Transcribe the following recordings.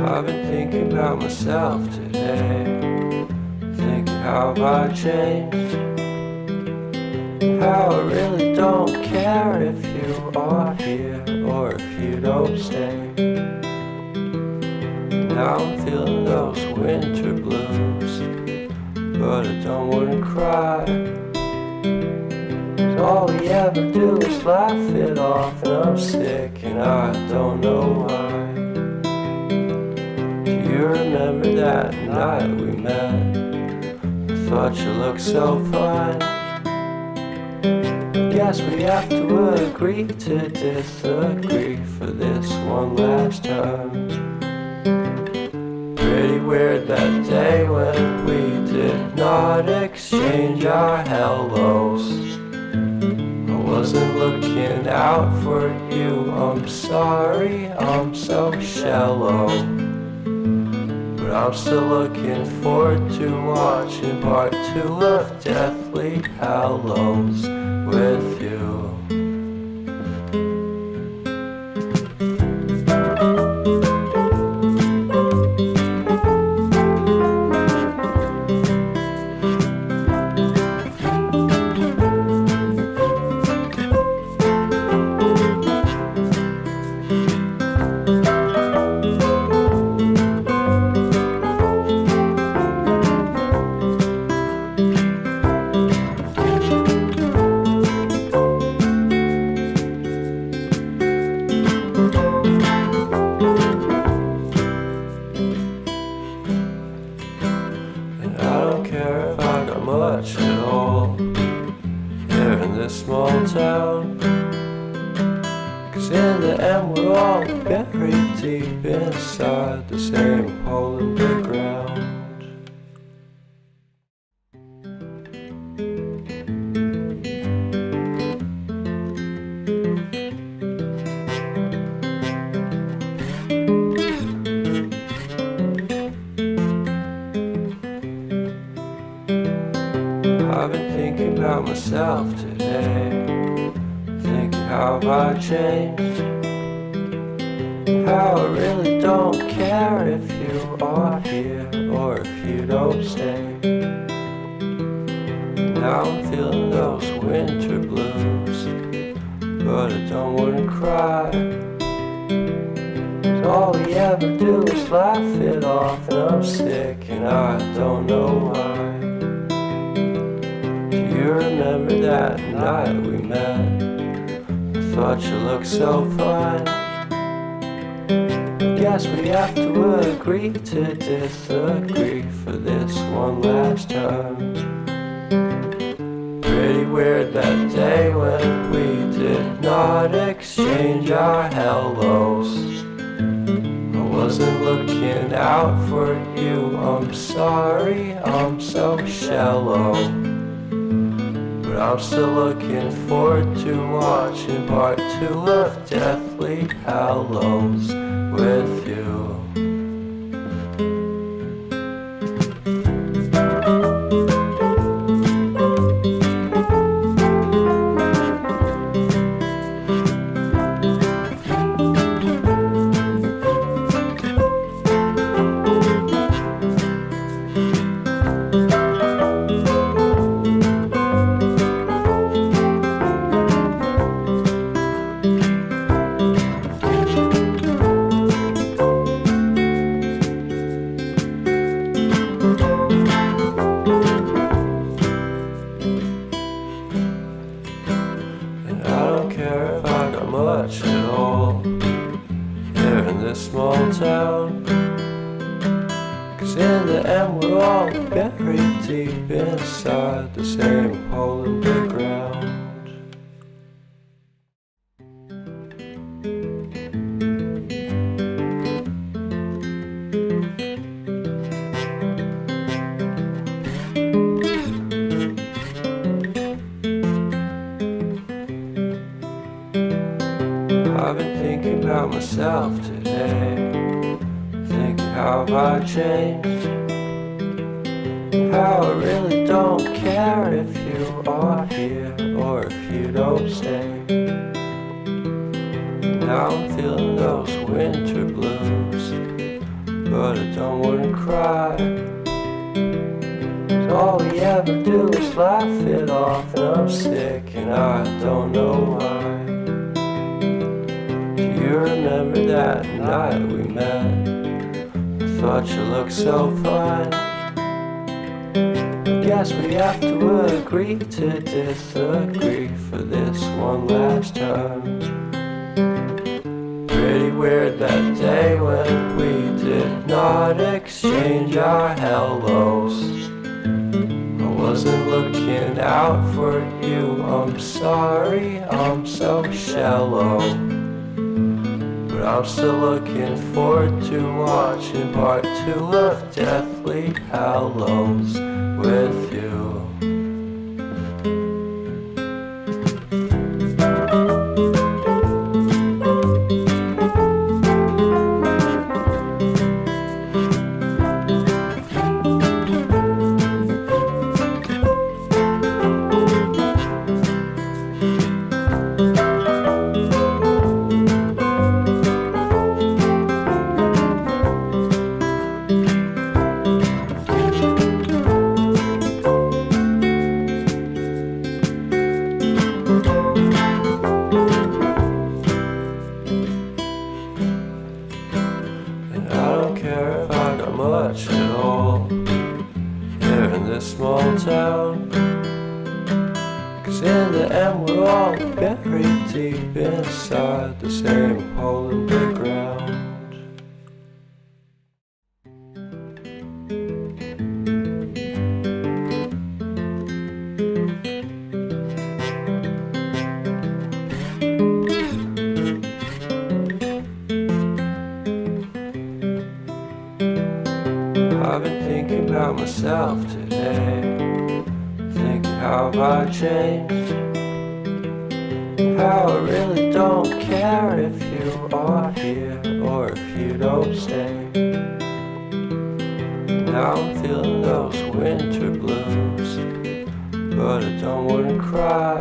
I've been thinking about myself today, thinking how I changed, how I really don't care if you are here or if you don't stay. Now I'm feeling those winter blues, but I don't wanna cry. All we ever do is laugh it off, and I'm sick and I don't know why. Do you remember that night we met? I thought you looked so fine. Guess we have to agree to disagree for this one last time. Pretty weird that day when we did not exchange our hellos. Wasn't looking out for you, I'm sorry, I'm so shallow. But I'm still looking forward to watching part 2 of Deathly Hallows with you. Much at all here in this small town, 'cause in the end we're all buried deep inside the same hole in the ground. I've been thinking about myself today, thinking how I changed, how I really don't care if you are here or if you don't stay. Now I'm feeling those winter blues, but I don't wanna cry. All we ever do is laugh it off, and I'm sick and I don't know why. You remember that night we met? I thought you looked so fine. Guess we have to agree to disagree for this one last time. Pretty weird that day when we did not exchange our hellos. I wasn't looking out for you, I'm sorry, I'm so shallow. But I'm still looking forward to watching part 2 of Deathly Hallows with you. Much at all here in this small town, 'cause in the end we're all buried deep inside the same hole in the ground. I've been thinking about myself today, thinking how I changed, how I really don't care if you are here or if you don't stay. Now I'm feeling those winter blues, but I don't wanna cry. All we ever do is laugh it off, and I'm sick and I don't know why. Do you remember that night we met? I thought you looked so fine. Guess we have to agree to disagree for this one last time. Pretty weird that day when we did not exchange our hellos. I wasn't looking out for you, I'm sorry, I'm so shallow. But I'm still looking forward to watching part 2 of Deathly Hallows with you. Much at all here in this small town, 'cause in the end we're all buried deep inside the same hole in the ground. I've been thinking about myself today, thinking how I changed, how I really don't care if you are here or if you don't stay. Now I'm feeling those winter blues, but I don't wanna cry.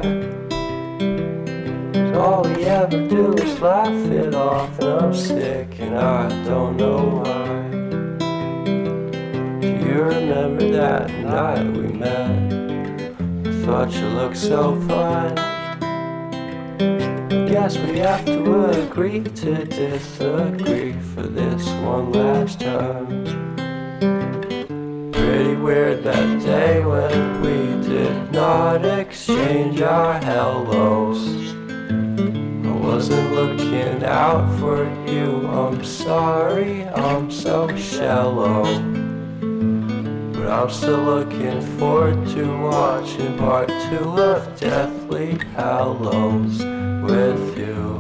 All we ever do is laugh it off, and I'm sick and I don't know why. You remember that night we met? I thought you looked so fine. Guess we have to agree to disagree for this one last time. Pretty weird that day when we did not exchange our hellos. I wasn't looking out for you, I'm sorry, I'm so shallow. But I'm still looking forward to watching part 2 of Deathly Hallows with you.